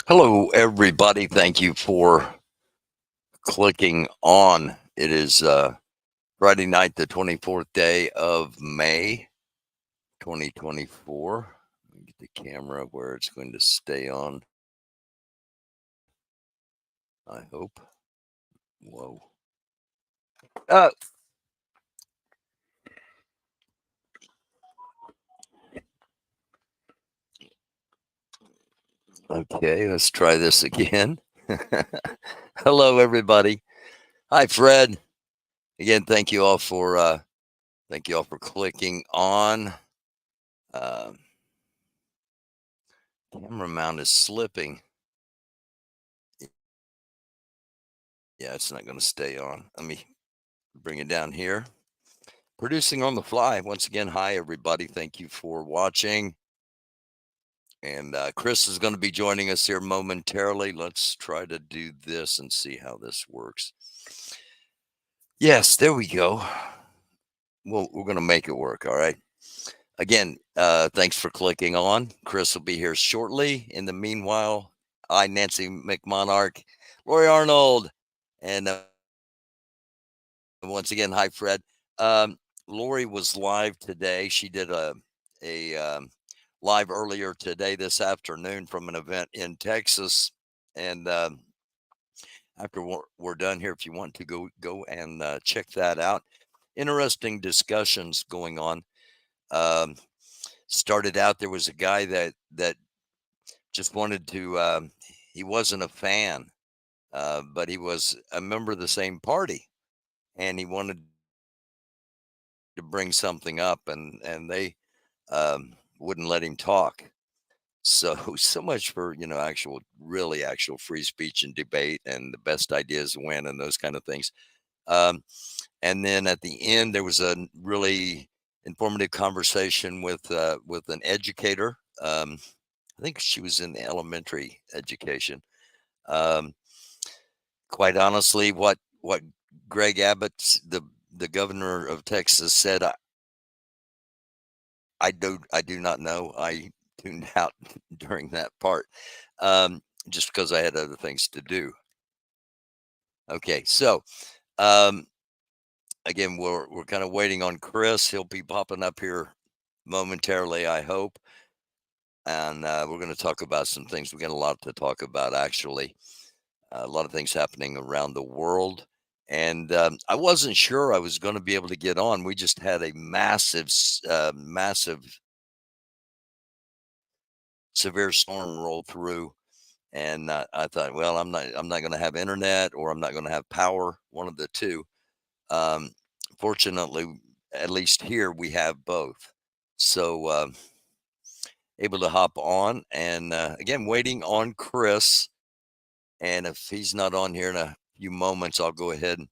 Hello, everybody. Thank you for clicking on. It is Friday night, the 24th day of May, 2024. Let me get the camera where it's going to stay on. I hope. Whoa. Uh, okay, let's try this again. Hello, everybody. Hi, Fred. Again, thank you all for clicking on. Um, Camera mount is slipping. Yeah, it's not going to stay on. Let me bring it down here. Producing on the fly. Once again, hi, everybody. Thank you for watching. And Chris is going to be joining us here momentarily. Let's try to do this and see how this works. Yes, there we go. Well, we're going to make it work. All right. Again, thanks for clicking on. Chris will be here shortly. In the meanwhile, I, Nancy McMonarch, Lori Arnold, and once again, hi, Fred. Um, Lori was live today. She did a live earlier today, this afternoon, from an event in Texas. And after we're done here, if you want to go and check that out, interesting discussions going on. Um, Started out, there was a guy that just wanted to. He wasn't a fan, but he was a member of the same party, and he wanted to bring something up, and they wouldn't let him talk. So so much for actual free speech and debate, and the best ideas win, and those kind of things. Um, and then at the end, there was a really informative conversation with an educator. I think she was in elementary education. Um, Quite honestly, what Greg Abbott, the governor of Texas, said, I do not know. I tuned out during that part, just because I had other things to do. Okay, so um, again, we're kind of waiting on Chris. He'll be popping up here momentarily, I hope, and we're going to talk about some things. We got a lot to talk about, actually. A lot of things happening around the world. And I wasn't sure I was going to be able to get on. We just had a massive, severe storm roll through, and I thought, well, I'm not going to have internet, or I'm not going to have power, one of the two. Um, Fortunately, at least here we have both, so able to hop on, and again, waiting on Chris. And if he's not on here in a few moments, I'll go ahead and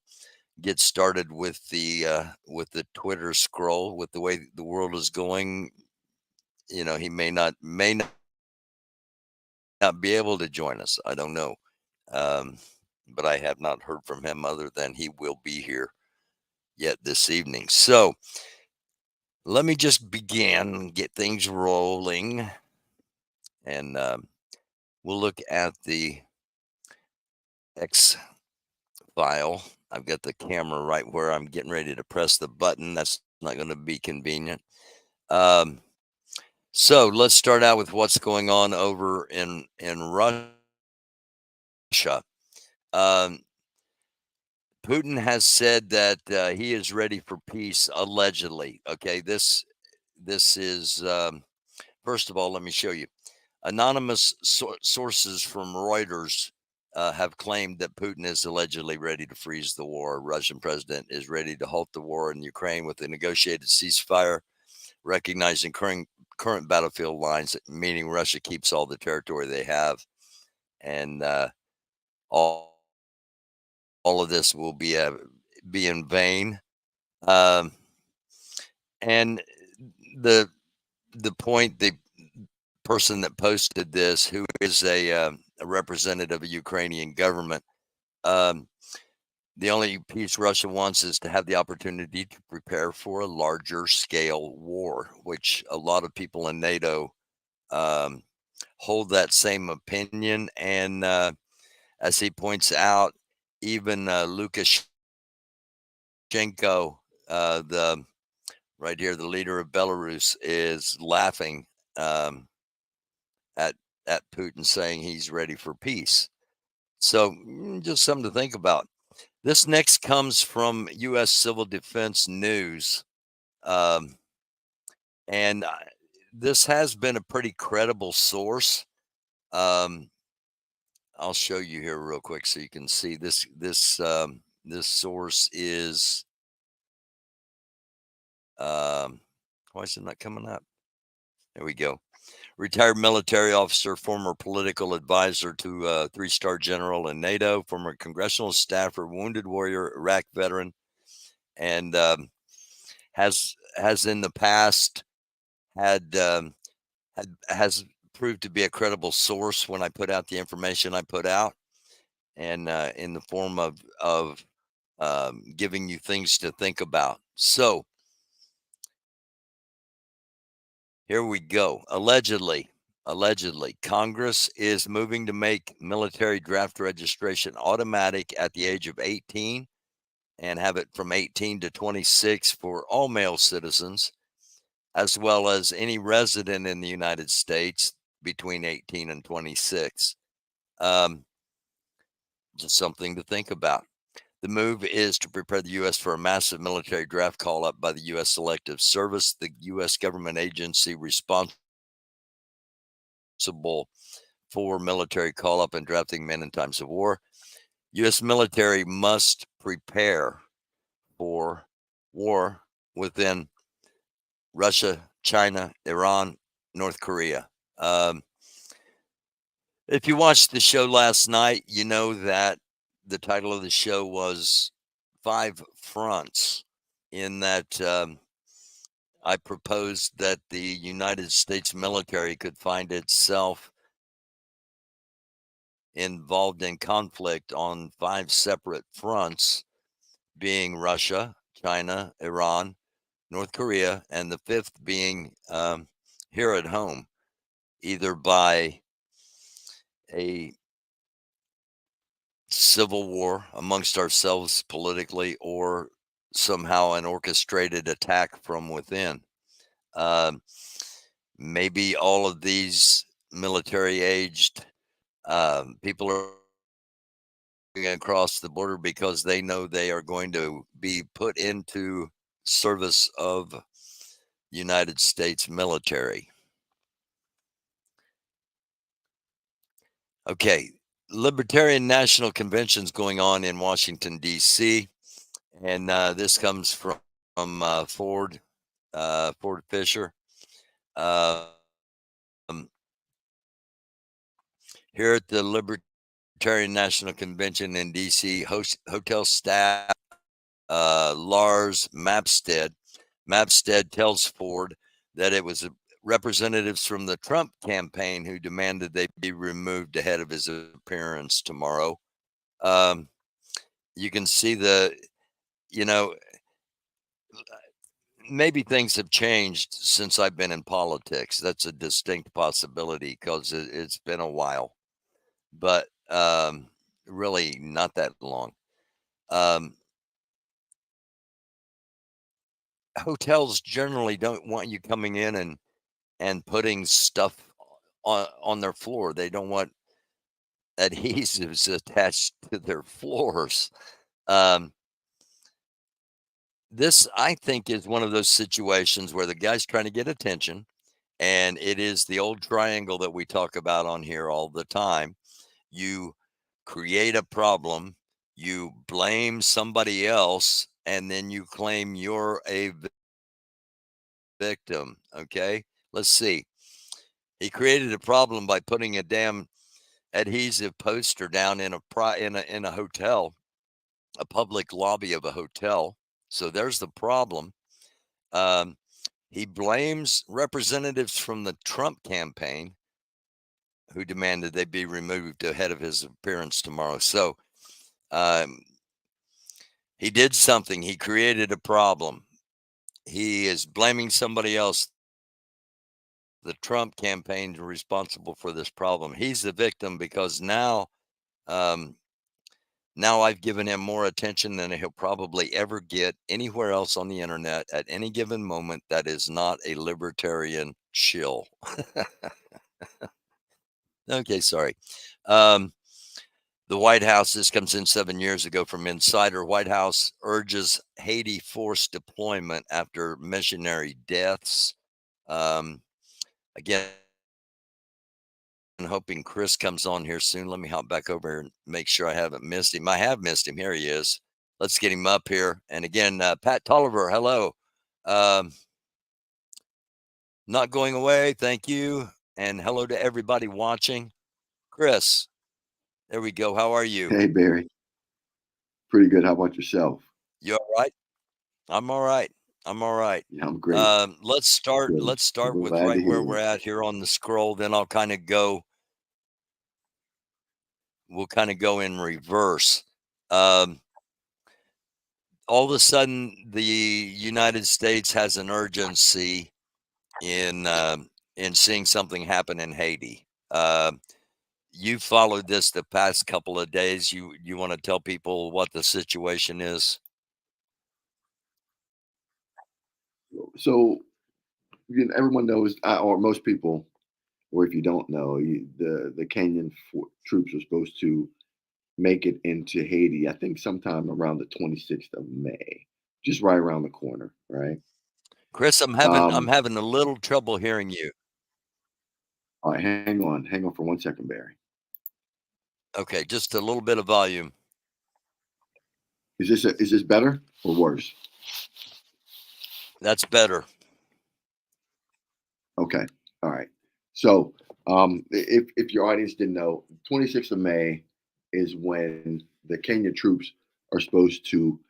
get started with the Twitter scroll. With the way the world is going, he may not be able to join us. I don't know. Um, but I have not heard from him other than he will be here yet this evening. So let me just begin, get things rolling, and we'll look at the X file. I've got the camera right where I'm getting ready to press the button. That's not going to be convenient. Um, so let's start out with what's going on over in Russia. Um, Putin has said that he is ready for peace, allegedly. Okay, this is first of all, let me show you. Anonymous sources from Reuters have claimed that Putin is allegedly ready to freeze the war. Russian president is ready to halt the war in Ukraine with a negotiated ceasefire, recognizing current battlefield lines, meaning Russia keeps all the territory they have, and all all of this will be in vain. Um, and the the person that posted this, who is a representative of Ukrainian government, um, the only peace Russia wants is to have the opportunity to prepare for a larger scale war, which a lot of people in NATO um, hold that same opinion. And as he points out, even Lukashenko, the right here, the leader of Belarus, is laughing um, at Putin, saying he's ready for peace. So just something to think about. This next comes from U.S. Civil Defense News, um, and this has been a pretty credible source. Um, I'll show you here real quick so you can see this. This source is. Why is it not coming up? There we go. Retired military officer, former political advisor to three-star general in NATO, former congressional staffer, wounded warrior, Iraq veteran, and has in the past had has proved to be a credible source when I put out the information I put out, and in the form of giving you things to think about. So here we go. Allegedly, Congress is moving to make military draft registration automatic at the age of 18 and have it from 18 to 26 for all male citizens, as well as any resident in the United States between 18 and 26. Um, just something to think about. The move is to prepare the U.S. for a massive military draft call up by the U.S. Selective Service, the U.S. government agency responsible for military call up and drafting men in times of war. U.S. military must prepare for war within Russia, China, Iran, North Korea. If you watched the show last night, you know that the title of the show was Five Fronts, in that I proposed that the United States military could find itself involved in conflict on 5 separate fronts, being Russia, China, Iran, North Korea, and the fifth being here at home, either by a civil war amongst ourselves politically or somehow an orchestrated attack from within. Um, Maybe all of these military aged people are across the border because they know they are going to be put into service of United States military. Okay, Libertarian National Convention's going on in Washington D.C., and this comes from Ford Fisher. Um, Here at the Libertarian National Convention in D.C., hotel staff Lars Mapstead tells Ford that it was representatives from the Trump campaign who demanded they be removed ahead of his appearance tomorrow. Um, you can see you know, maybe things have changed since I've been in politics. That's a distinct possibility because it's been a while, but really not that long. Um, Hotels generally don't want you coming in and putting stuff on their floor. They don't want adhesives attached to their floors. Um, this, I think, is one of those situations where the guy's trying to get attention, and it is the old triangle that we talk about on here all the time. You create a problem, you blame somebody else, and then you claim you're a victim. Okay, let's see. He created a problem by putting a damn adhesive poster down in a hotel, a public lobby of a hotel. So there's the problem. Um, he blames representatives from the Trump campaign who demanded they be removed ahead of his appearance tomorrow. So um, he did something. He created a problem. He is blaming somebody else. the Trump campaign responsible for this problem. He's the victim because um, now I've given him more attention than he'll probably ever get anywhere else on the internet at any given moment that is not a libertarian shill. Okay, sorry. Um, the White House, this comes in 7 years ago from Insider. White House urges Haiti forced deployment after missionary deaths. Again, hoping Chris comes on here soon. Let me hop back over and make sure I haven't missed him. I have missed him. Here he is. Let's get him up here. And again, Pat Tolliver, hello. Um, not going away. Thank you. And hello to everybody watching. Chris, there we go. How are you? Hey, Barry. Pretty good. How about yourself? You all right? I'm all right. I'm all right. Yeah, I'm great. Let's start. Good. Let's start I'm with glad to right hear where it. we're at here on the scroll. Then I'll kind of go. We'll kind of go in reverse. Um, all of a sudden, the United States has an urgency in seeing something happen in Haiti. You followed this the past couple of days. You want to tell people what the situation is? So, everyone knows, or most people, or if you don't know, the Kenyan troops are supposed to make it into Haiti. I think sometime around the 26th of May, just right around the corner, right? Chris, I'm Um, having a little trouble hearing you. all right, hang on for 1 second, Barry. Okay, just a little bit of volume. Is this better or worse? That's better. Okay. All right. So, if your audience didn't know, 26th of May is when the Kenyan troops are supposed to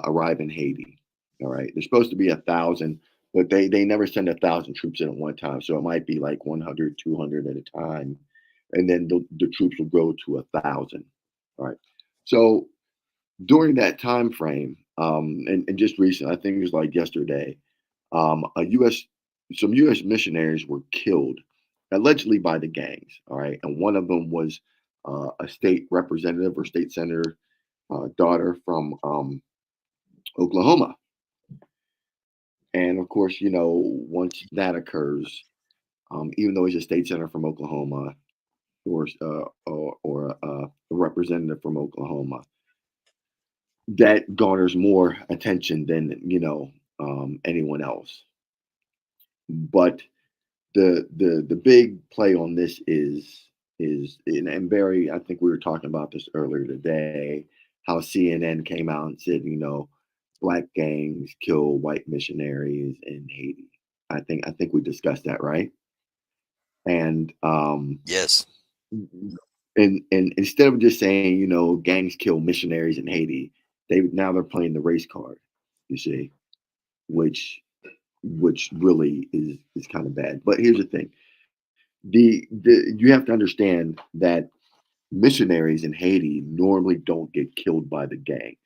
arrive in Haiti. All right. There's supposed to be 1,000, but they never send 1,000 troops in at one time. So it might be like 100, 200 at a time, and then the troops will grow to 1,000. All right. So during that time frame, and just recently, I think it was like yesterday, a U.S. some U.S. missionaries were killed, allegedly by the gangs. All right, and one of them was a state representative or state senator daughter from Oklahoma. And of course, once that occurs, even though he's a state senator from Oklahoma or a representative from Oklahoma, that garners more attention than anyone else. But the big play on this is and Barry, I think we were talking about this earlier today, how CNN came out and said, black gangs kill white missionaries in Haiti. I think we discussed that, right? And Yes. and instead of just saying, gangs kill missionaries in Haiti, they're playing the race card, you see, which really is kind of bad. But here's the thing. The you have to understand that missionaries in Haiti normally don't get killed by the gangs.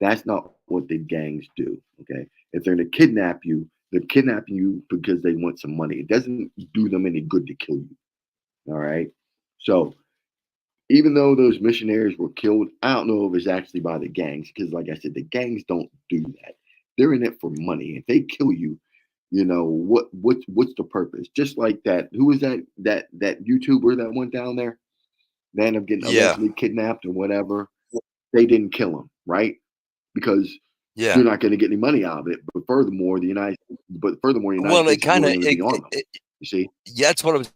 That's not what the gangs do. Okay, if they're going to kidnap you, they're kidnapping you because they want some money. It doesn't do them any good to kill you. All right. So even though those missionaries were killed, I don't know if it's actually by the gangs because, like I said, the gangs don't do that. They're in it for money. If they kill you, what's the purpose? Just like that. Who was that YouTuber that went down there? They end up getting Yeah. allegedly kidnapped or whatever. They didn't kill him, right? Because Yeah. you're not going to get any money out of it. But furthermore, the United Well, it States is kind doing of everything on them. it You see? yeah, that's what I was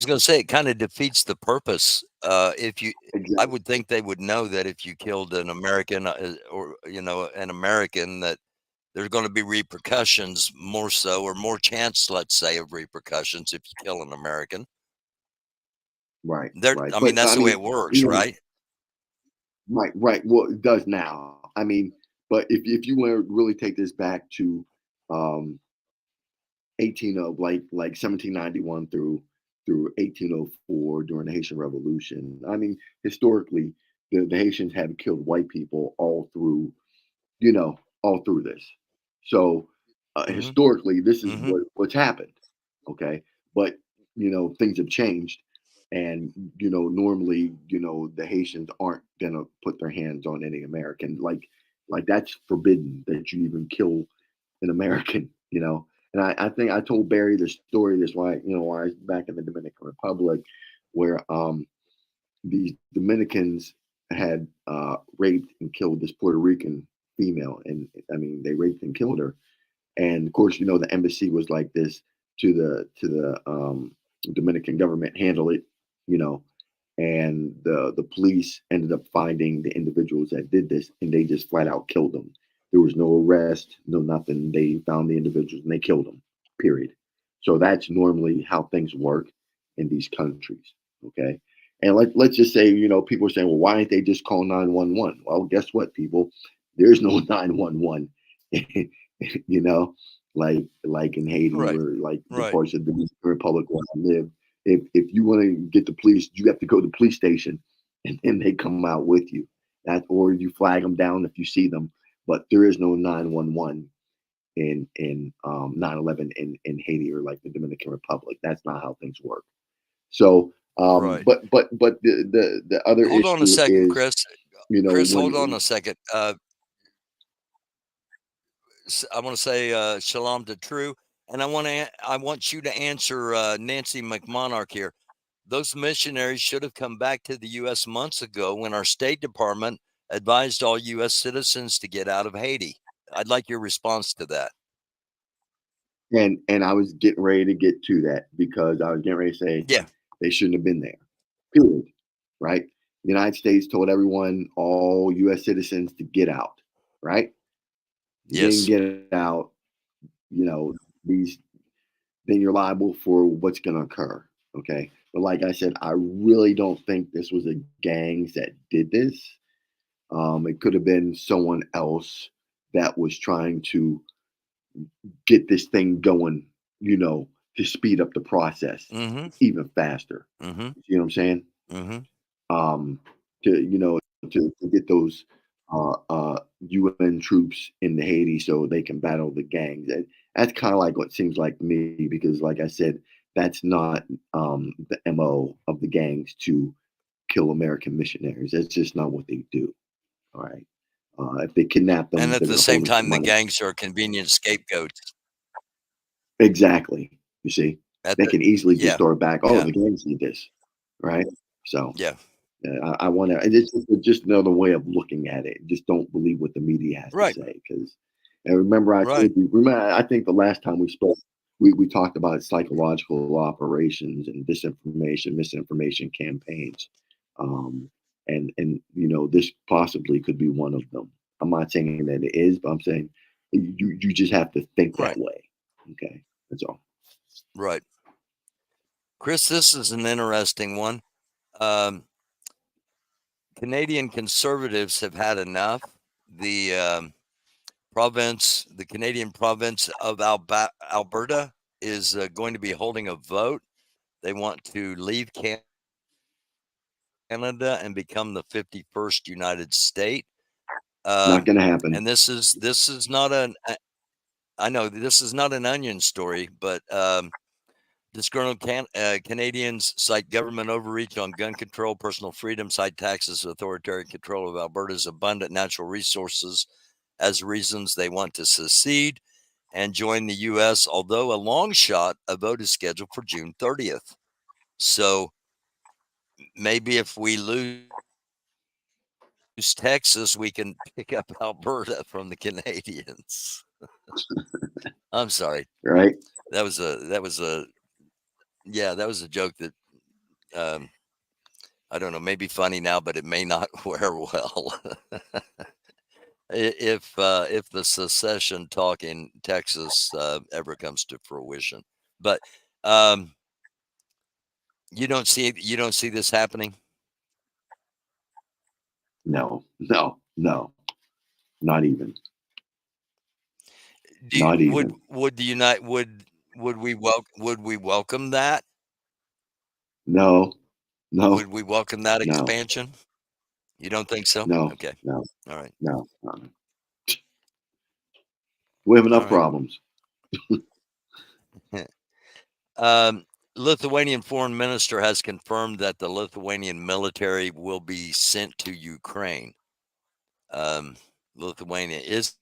going to say. It kind of defeats the purpose. If you, I Exactly. would think they would know that if you killed an American or an American, that there's going to be repercussions more so, or more chance, let's say, of repercussions if you kill an American. Right, There, right. I mean, But that's I the way mean, it works, right? right, right. Well, it does now. I mean, but if you want to really take this back to um like 1791 through 1804 during the Haitian Revolution. I mean, historically, the Haitians had killed white people all through this. So Hmm. historically, this is Hmm. what's happened. Okay, but things have changed, and normally the Haitians aren't gonna put their hands on any American. Like that's forbidden that you even kill an American. And I think I told Barry the story. This why why I was back in the Dominican Republic, where these Dominicans had raped and killed this Puerto Rican female, and I mean they raped and killed her. And of course, the embassy was like this to the Dominican government, handle it, you know, and the police ended up finding the individuals that did this, and they just flat out killed them. There was no arrest, no nothing. They found the individuals and they killed them. Period. So that's normally how things work in these countries. Okay. And let's just say, people are saying, well, why didn't they just call 911? Well, guess what, people? There's no 911. you know, like in Haiti Right. or like the Right. parts of the Dominican Republic where I live. If you want to get the police, you have to go to the police station, and then they come out with you. That or you flag them down if you see them. But there is no 911 in 9/11 in Haiti or like the Dominican Republic. That's not how things work. So, Right. but the other Hold on a issue second, is, Chris. Chris, hold on when a second. I want to say shalom to True, and I want you to answer Nancy McMonarch here. Those missionaries should have come back to the U.S. months ago when our State Department advised all U.S. citizens to get out of Haiti. I'd like your response to that. and I was getting ready to get to that because I was getting ready to say Yeah. they shouldn't have been there. Period. Right? The United States told everyone, all U.S. citizens, to get out. Right? You didn't Yes. get out. These then you're liable for what's going to occur. Okay. But like I said, I really don't think this was a gangs that did this. It could have been someone else that was trying to get this thing going, to speed up the process Mm-hmm. even faster. Mm-hmm. You know what I'm saying? Mm-hmm. Um, to get those UN troops into Haiti so they can battle the gangs. That's kind of like what seems like to me because, like I said, that's not the MO of the gangs to kill American missionaries. That's just not what they do. All right. If they kidnap And them, at they're the going to hold same them for time, the money. gangs are convenient scapegoats. Exactly. You see, At they the can easily just Yeah. throw it back. Oh, Yeah. the gangs did this, right? So Yeah. I want to. It's just another way of looking at it. Just don't believe what the media has to Right. say. Because, and remember, I Right. told you. Remember, I think the last time we spoke, we talked about psychological operations and disinformation, misinformation campaigns, um, and this possibly could be one of them. I'm not saying that it is, but I'm saying you just have to think that Right. way. Okay, that's all. Right. Chris, this is an interesting one. Um, Canadian conservatives have had enough. The the Canadian province of Alberta is going to be holding a vote. They want to leave Canada and become the 51st United State. Not Um, going to happen. and this is not an I know this is not an onion story, but disgruntled Canadians cite government overreach on gun control, personal freedom, cite taxes, authoritarian control of Alberta's abundant natural resources as reasons they want to secede and join the U.S., although a long shot, a vote is scheduled for June 30th. So maybe if we lose Texas, we can pick up Alberta from the Canadians. I'm sorry. Right? That was a joke that um, I don't know, maybe funny now, but it may not wear well. If the secession talk in Texas ever comes to fruition. But um, you don't see this happening. No, no, no, not even. Do you, Not even. would the unite would we welcome that? No, no, Would we welcome that no, expansion? You don't think so? no, Okay. no, All right. no. We have All enough right. problems. Lithuanian foreign minister has confirmed that the Lithuanian military will be sent to Ukraine. Lithuania is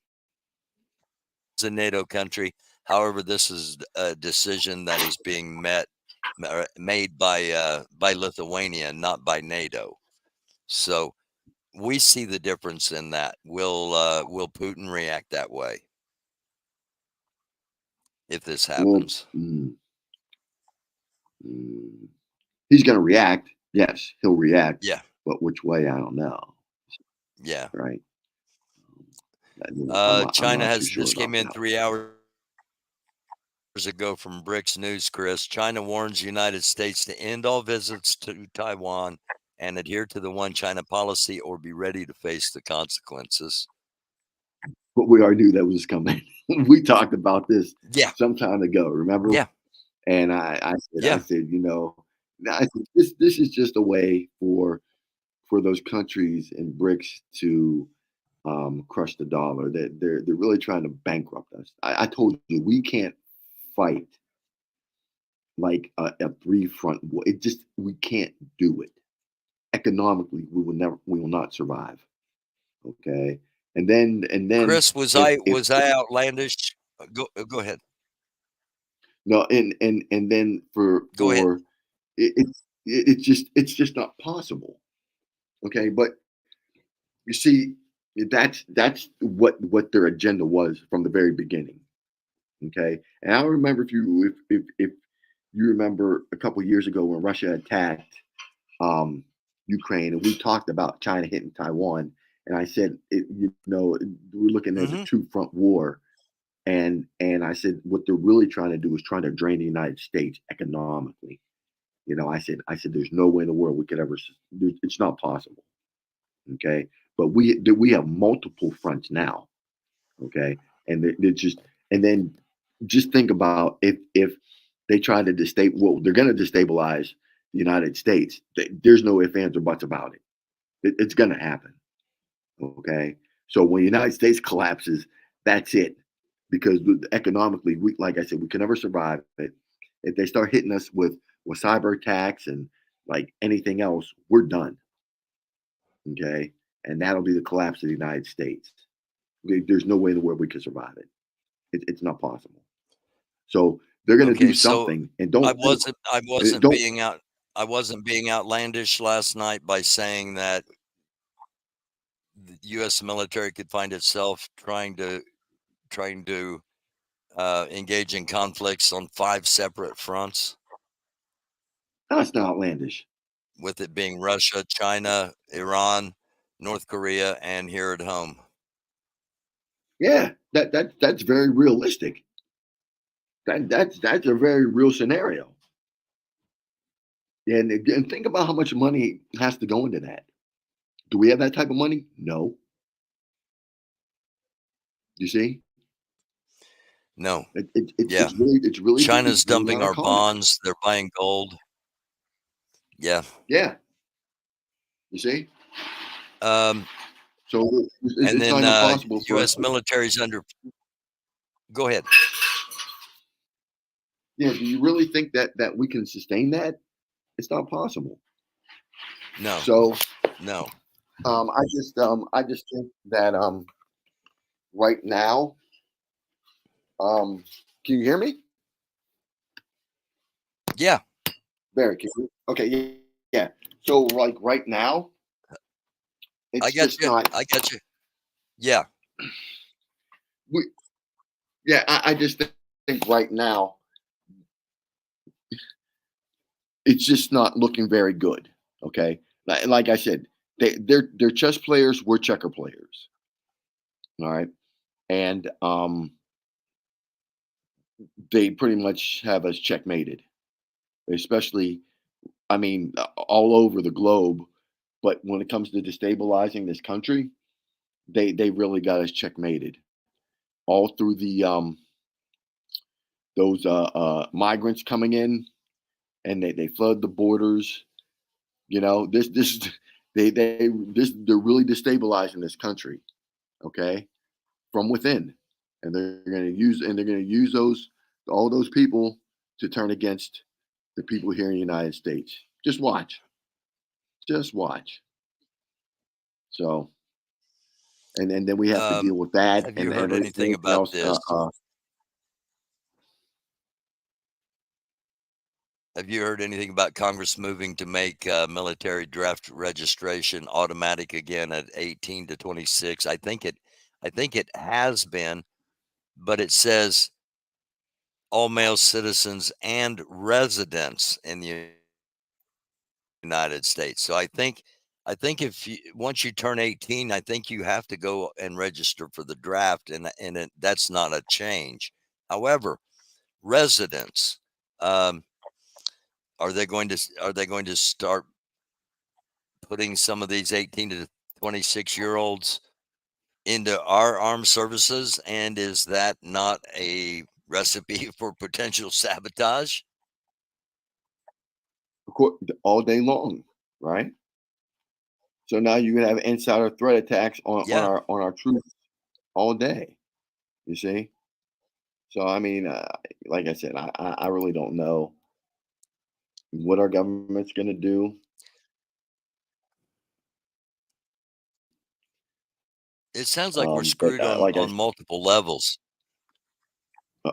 a NATO country. However, this is a decision that is being made by Lithuania, not by NATO. So we see the difference in that. Will Putin react that way if this Well, happens? he's going to react. Yes, he'll react. Yeah, But which way, I don't know. yeah. Right? I'm China not too has sure this about came in that. 3 hours ago from BRICS News, Chris. China warns United States to end all visits to Taiwan and adhere to the one China policy or be ready to face the consequences. But we already knew that was coming. We talked about this Yeah, some time ago. Remember? yeah, And I yeah. said, I said, this is just a way for those countries in BRICS to crush the dollar. That they're really trying to bankrupt us. I told you we can't fight like a three front war. It just we can't do it economically. We will not survive. Okay, and then Chris, was if I if was I outlandish? Go ahead. no and then Go ahead. for it's just not possible. Okay, but you see, that's what their agenda was from the very beginning. Okay, and I remember if you remember a couple years ago when Russia attacked um, Ukraine, and we talked about China hitting Taiwan, and I said, we're looking at a Hmm. two front war, and I said what they're really trying to do is trying to drain the United States economically. I said there's no way in the world we could ever. It's not possible. Okay, but we have multiple fronts now. Okay, and they're just and then just think about if they try to destabilize. Well, they're going to destabilize the United States. There's no ifs, ands, or buts about it. It's going to happen. Okay, so when the United States collapses, that's it. Because economically, like I said, we can never survive it. If they start hitting us with cyber attacks and like anything else, we're done. Okay, and that'll be the collapse of the United States. There's no way in the world we can survive it. It's not possible. So they're going to do Okay, so something, and I don't wasn't I wasn't don't. being out I wasn't being outlandish last night by saying that the U.S. military could find itself trying to engage in conflicts on 5 separate fronts, That's not outlandish. with it being Russia, China, Iran, North Korea, and here at home. Yeah, that's very realistic. That's a very real scenario. And think about how much money has to go into that. Do we have that type of money? No. You see, No. Yeah. it's China's really dumping not our economy. bonds. They're buying gold. Yeah. Yeah, you see. Um, So and it's not then even possible for us U.S. to. military's under. Go ahead. Yeah, do you really think that we can sustain that? It's not possible. No. So No. I just think that right now, can you hear me? Yeah. Barry, can you? Okay, yeah, yeah. So like right now, I it's got just you. not. I got you. Yeah. We, yeah, I just think right now it's just not looking very good. Okay, like I said, they're chess players. We're checker players. All right, and they pretty much have us checkmated, especially I mean all over the globe. But when it comes to destabilizing this country, they really got us checkmated all through the those migrants coming in, and they flood the borders. This they're really destabilizing this country. Okay, from within, and they're going to use those all those people to turn against the people here in the United States. Just watch. Just watch. So, and then we have to Um, deal with that have you and heard anything everything about else. this? Have you heard anything about Congress moving to make military draft registration automatic again at 18 to 26? I think it has been, but it says all male citizens and residents in the United States. So I think if you once you turn 18, I think you have to go and register for the draft, and that's not a change. However, residents, um, are they going to start putting some of these 18 to 26-year-olds into our armed services? And is that not a recipe for potential sabotage? All day long, right? So now you can have insider threat attacks Yeah, on our troops all day. You see? So I mean, like I said, I really don't know what our government's going to do. it sounds like we're But screwed like I on multiple levels.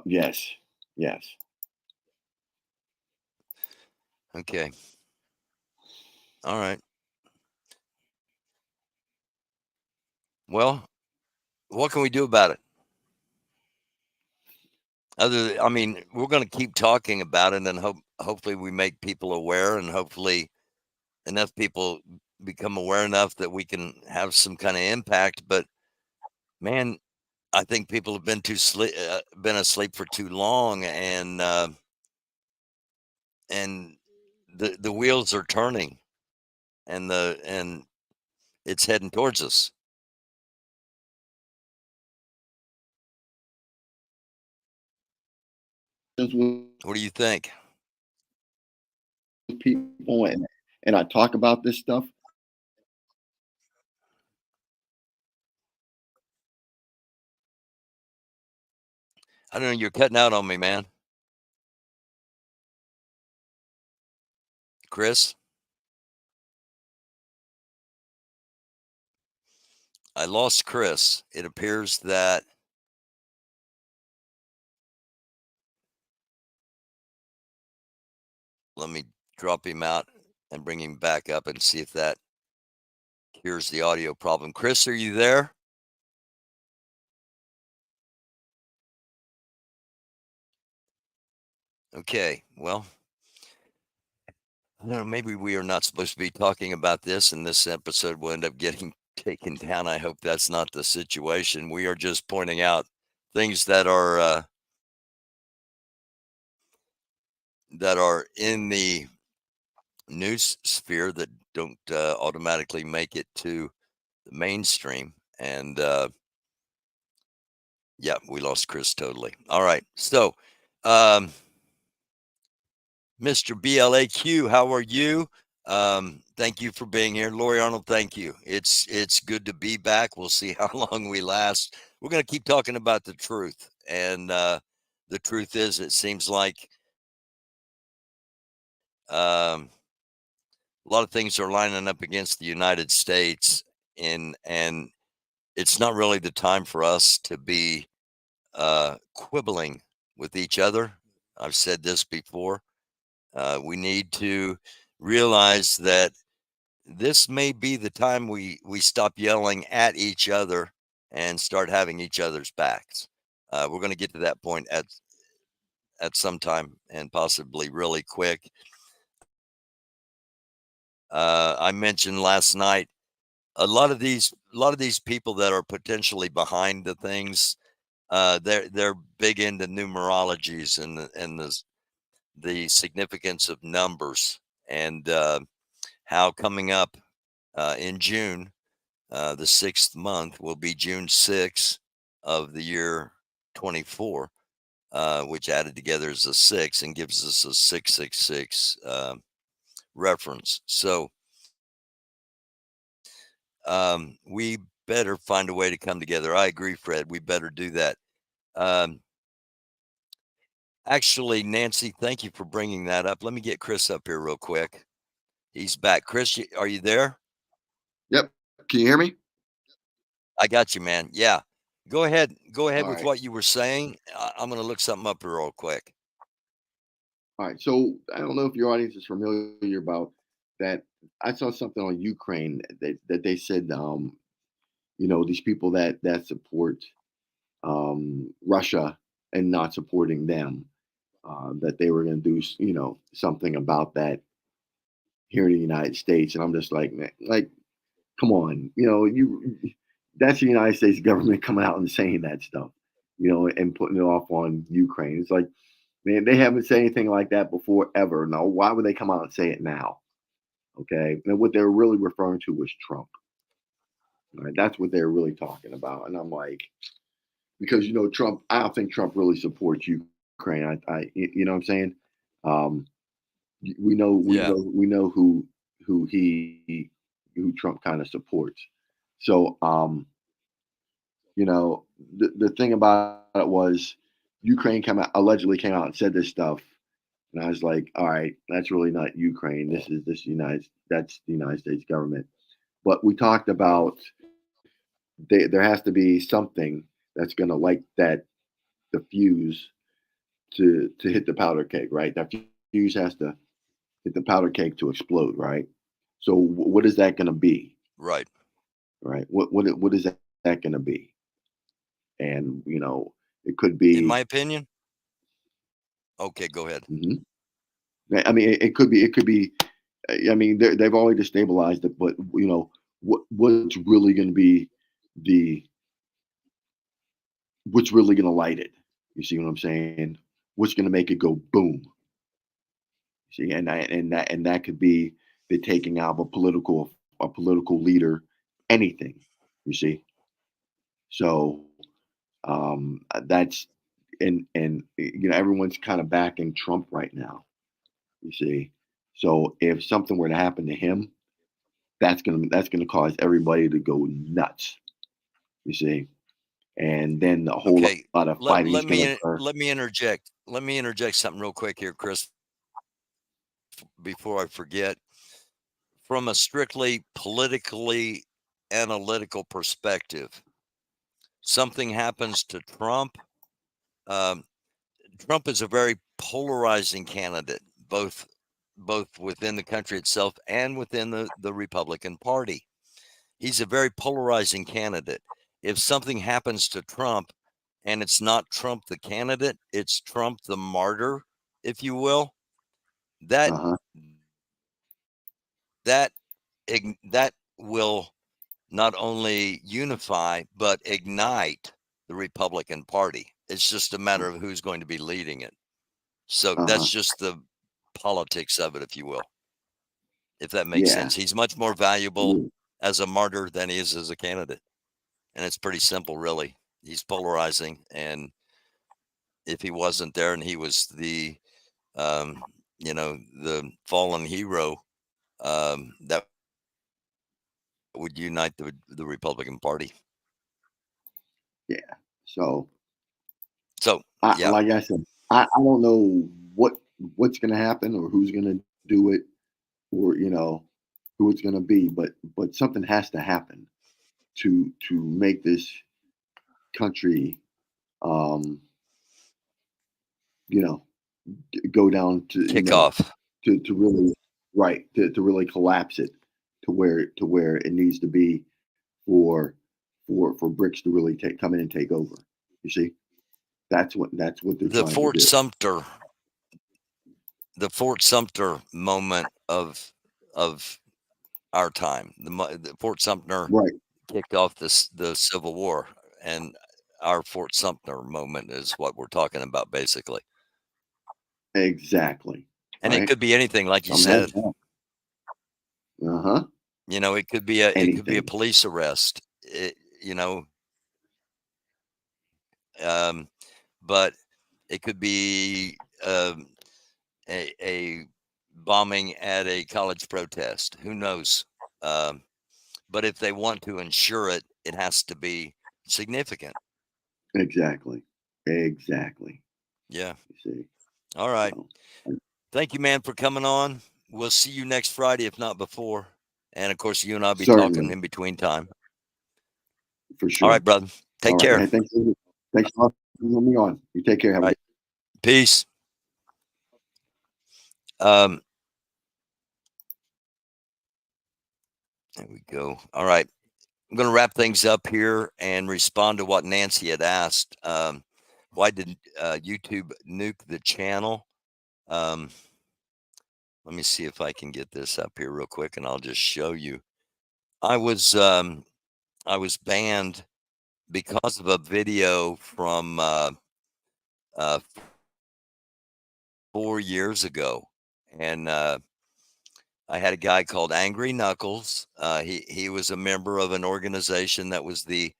yes, yes. Okay. All right. Well, what can we do about it? I mean, we're going to keep talking about it, and hopefully we make people aware, and hopefully enough people become aware enough that we can have some kind of impact. But man, I think people have been asleep for too long, and the wheels are turning, and it's heading towards us. Just with What do you think? people and I talk about this stuff. I don't know. You're cutting out on me, man. Chris, I lost Chris. It appears that let me drop him out and bring him back up and see if that cures the audio problem. Chris, are you there? Okay. Well, I don't know. Maybe we are not supposed to be talking about this, and this episode will end up getting taken down. I hope that's not the situation. We are just pointing out things that are in the news sphere that don't automatically make it to the mainstream. And yeah, we lost Chris totally. All right. So, um, Mr. BLAQ, how are you? Thank you for being here. Lori Arnold, thank you. It's good to be back. We'll see how long we last. We're going to keep talking about the truth. And the truth is, it seems like um, a lot of things are lining up against the United States, and it's not really the time for us to be quibbling with each other. I've said this before. We need to realize that this may be the time we stop yelling at each other and start having each other's backs. We're going to get to that point at some time, and possibly really quick. I mentioned last night a lot of these people that are potentially behind the things. They're big into numerologies and the significance of numbers, and how coming up in June, the sixth month will be June 6th of the year 24, which added together is a six and gives us a 666 reference. So we better find a way to come together. I agree, Fred. We better do that. Um, Actually, Nancy, thank you for bringing that up. Let me get Chris up here real quick. He's back. Chris, are you there? Yep. Can you hear me? I got you, man. Yeah. Go ahead. Go ahead All with right. what you were saying. I'm going to look something up here real quick. All right. So I don't know if your audience is familiar about that. I saw something on Ukraine that they said, these people that support Russia and not supporting them, that they were going to do, something about that here in the United States. And I'm just like, man, like, come on, that's the United States government coming out and saying that stuff, and putting it off on Ukraine. It's like, man, they haven't said anything like that before ever. No, why would they come out and say it now? Okay, and what they're really referring to was Trump. Right, that's what they're really talking about. And I'm like, because Trump, I don't think Trump really supports Ukraine. You know what I'm saying? Um, we know, Yeah. who who Trump kind of supports. So, the thing about it was Ukraine allegedly came out and said this stuff, and I was like, all right, that's really not Ukraine. That's the United States government. But we talked about there has to be something that's going to light the fuse to hit the powder keg, right? That fuse has to hit the powder keg to explode, right? So what is that going to be, Right. right? What is that going to be? And it could In my be. opinion. Okay, go ahead. Mhm. I mean, it could be. I mean, they've already destabilized it, but what's really going to be the what's really going to light it? You see what I'm saying? What's going to make it go boom? See, and that could be the taking out of a political leader, anything. You see, so that's and everyone's kind of backing Trump right now. You see, so if something were to happen to him, that's gonna cause everybody to go nuts. You see, and then a whole Okay. lot of fighting is gonna occur. Let me interject. Let me interject something real quick here, Chris, before I forget. From a strictly politically analytical perspective, something happens to Trump. Um, Trump is a very polarizing candidate, both within the country itself and within the Republican Party. He's a very polarizing candidate. If something happens to Trump and it's not Trump the candidate, it's Trump the martyr, if you will, that Uh huh. that that will not only unify but ignite the Republican Party. It's just a matter of who's going to be leading it. So Uh that's huh. just the politics of it, if you will, if that makes Yeah. sense. He's much more valuable Yeah. as a martyr than he is as a candidate. And it's pretty simple, really. He's polarizing. And if he wasn't there and he was um, the fallen hero, that would unite the Republican Party. Yeah. So So, yeah. like I said, I don't know what's gonna happen or who's gonna do it or who it's gonna be, but something has to happen to make this country um you know go down to Kick off. to really right to really collapse it to where it needs to be for for bricks to really come in and take over. You see, that's what they're The trying to Fort do. Sumter, the Fort Sumter moment of our time. The Fort Sumter Right. kicked off the Civil War, and our Fort Sumter moment is what we're talking about, basically. Exactly. And it Right. could be anything, like you Some has said. uh-huh. It could be a Anything. police arrest. You know, um, but it could be a bombing at a college protest. Who knows? Um, but if they want to ensure it, it has to be significant. Exactly. Exactly. Yeah. You see, All right. so and Thank you, man, for coming on. We'll see you next Friday, if not before. And of course, you and I'll be talking certainly in between time. for All right, sure. brother. All Take right. care. Hey, thanks a lot for having me on. You take care. Have All a right. Peace. Um, there we go. All right. I'm going to wrap things up here and respond to what Nancy had asked. Why did YouTube nuke the channel? Um, let me see if I can get this up here real quick, and I'll just show you. I was banned because of a video from uh, 4 years ago, and I had a guy called Angry Knuckles. He was a member of an organization that was the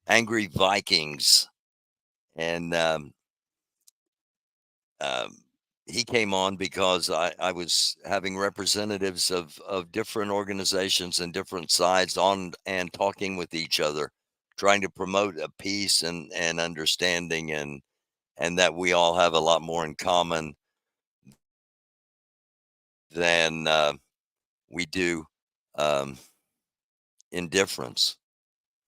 Angry Vikings, and um, he came on because I was having representatives of different organizations and different sides on and talking with each other, trying to promote a peace and understanding and that we all have a lot more in common than we do um, indifference.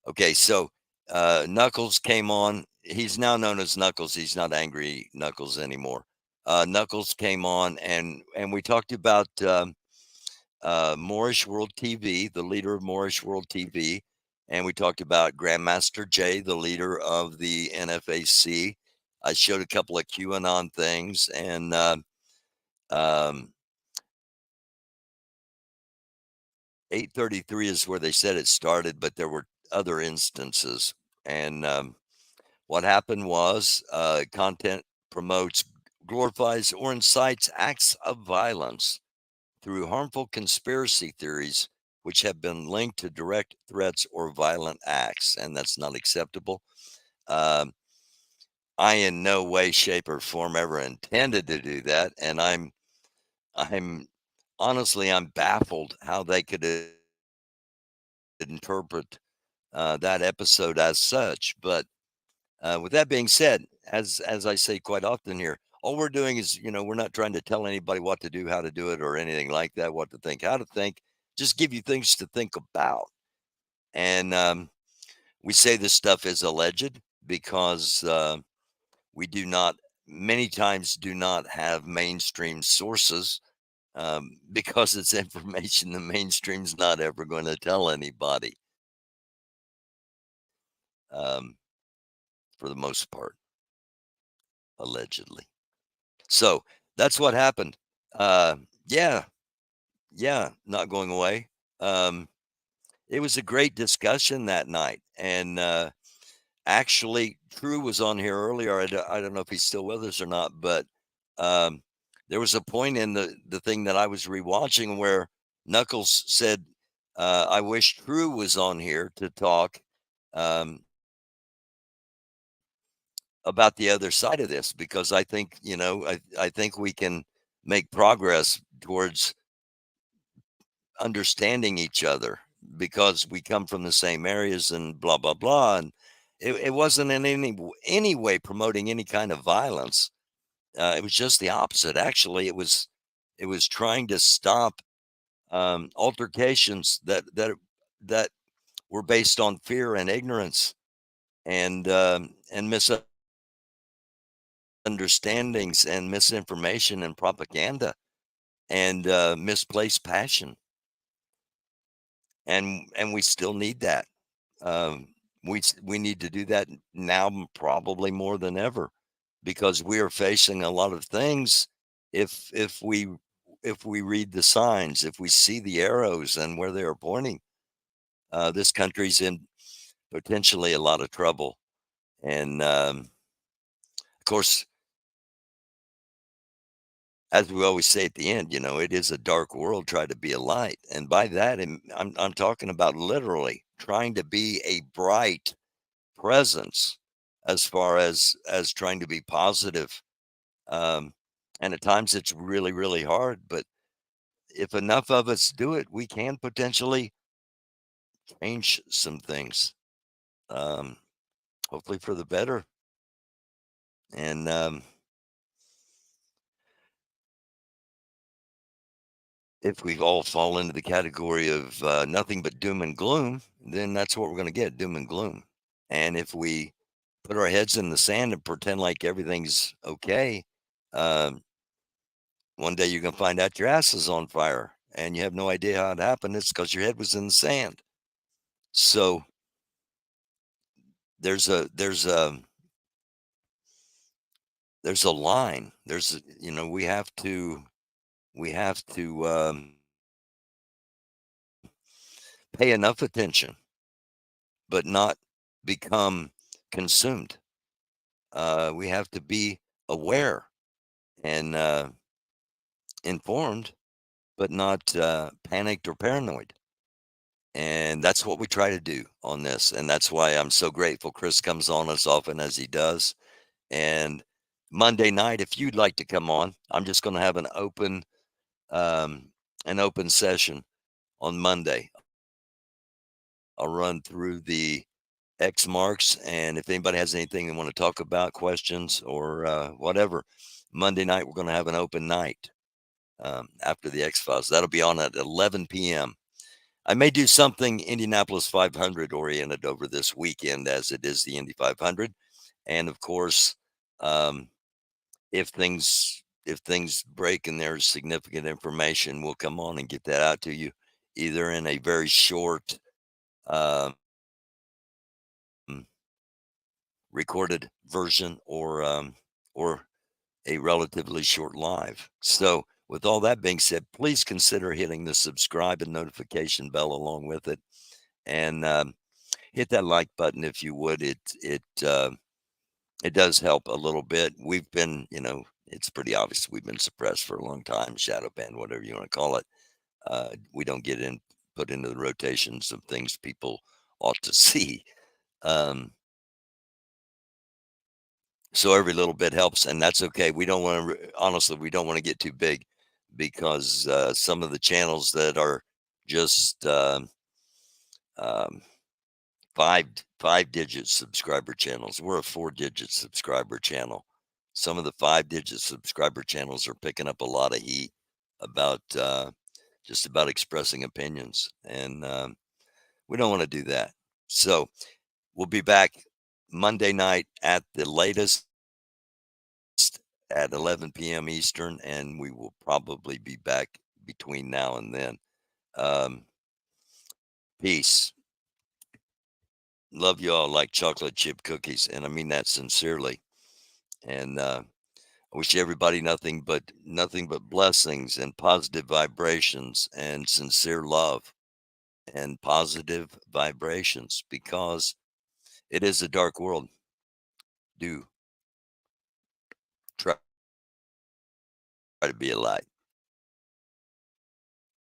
Okay, so Knuckles came on. He's now known as Knuckles. He's not Angry Knuckles anymore. Knuckles came on, and we talked about Moorish World TV, the leader of Moorish World TV, and we talked about Grandmaster Jay, the leader of the NFAC. I showed a couple of QAnon things, and um, 833 is where they said it started, but there were other instances. And what happened was content promotes, glorifies, or incites acts of violence through harmful conspiracy theories which have been linked to direct threats or violent acts, and that's not acceptable. Um, I in no way, shape, or form ever intended to do that, and I'm honestly I'm baffled how they could interpret that episode as such. But with that being said, as I say quite often here, all we're doing is, we're not trying to tell anybody what to do, how to do it, or anything like that, what to think, how to think. Just give you things to think about. And we say this stuff is alleged because we do not, many times, do not have mainstream sources because it's information the mainstream's not ever going to tell anybody um, for the most part, allegedly. So that's what happened. Uh, yeah, yeah, not going away. Um, it was a great discussion that night, and actually, True was on here earlier. I don't know if he's still with us or not, but um, there was a point in the thing that I was rewatching where Knuckles said, "I wish True was on here to talk." Um, about the other side of this because I think, I think we can make progress towards understanding each other because we come from the same areas and blah blah blah. And it wasn't in any way promoting any kind of violence. It was just the opposite. Actually, it was trying to stop altercations that were based on fear and ignorance and misunderstandings and misinformation and propaganda and misplaced passion. And we still need that. Um, we need to do that now, probably more than ever, because we are facing a lot of things. If we read the signs, if we see the arrows and where they are pointing, this country's in potentially a lot of trouble. And of course, as we always say at the end, it is a dark world. Try to be a light, and by that, I'm talking about literally trying to be a bright presence as far as trying to be positive. Um, and at times it's really really hard, but if enough of us do it, we can potentially change some things. Um, hopefully for the better. And if we all fall into the category of nothing but doom and gloom, then that's what we're going to get, doom and gloom. And if we put our heads in the sand and pretend like everything's okay, um, one day you're going to find out your ass is on fire and you have no idea how it happened. It's because your head was in the sand. So there's a line. We have to pay enough attention, but not become consumed. We have to be aware and informed, but not panicked or paranoid. And that's what we try to do on this. And that's why I'm so grateful Chris comes on as often as he does. And Monday night, if you'd like to come on, I'm just going to have um, an open session on Monday. I'll run through the X marks, and if anybody has anything they want to talk about, questions or whatever, Monday night we're going to have an open night after the X Files. That'll be on at 11 p.m. I may do something Indianapolis 500 oriented over this weekend, as it is the Indy 500, and of course, um, if things break and there's significant information, we'll come on and get that out to you, either in a very short um, recorded version or a relatively short live. So, with all that being said, please consider hitting the subscribe and notification bell along with it, and hit that like button if you would. It does help a little bit. We've been, it's pretty obvious we've been suppressed for a long time, shadow banned, whatever you want to call it. We don't get put into the rotations of things people ought to see. Um, so every little bit helps, and that's okay. We don't want to, honestly, we don't want to get too big, because some of the channels that are just um, five-digit subscriber channels. We're a four-digit subscriber channel. Some of the five-digit subscriber channels are picking up a lot of heat about just about expressing opinions, and we don't want to do that. So we'll be back Monday night at the latest at 11 p.m. Eastern, and we will probably be back between now and then. Um, Peace. Love you all like chocolate chip cookies, and I mean that sincerely. And I wish everybody nothing but blessings and positive vibrations and sincere love and positive vibrations, because it is a dark world. Do try to be a light.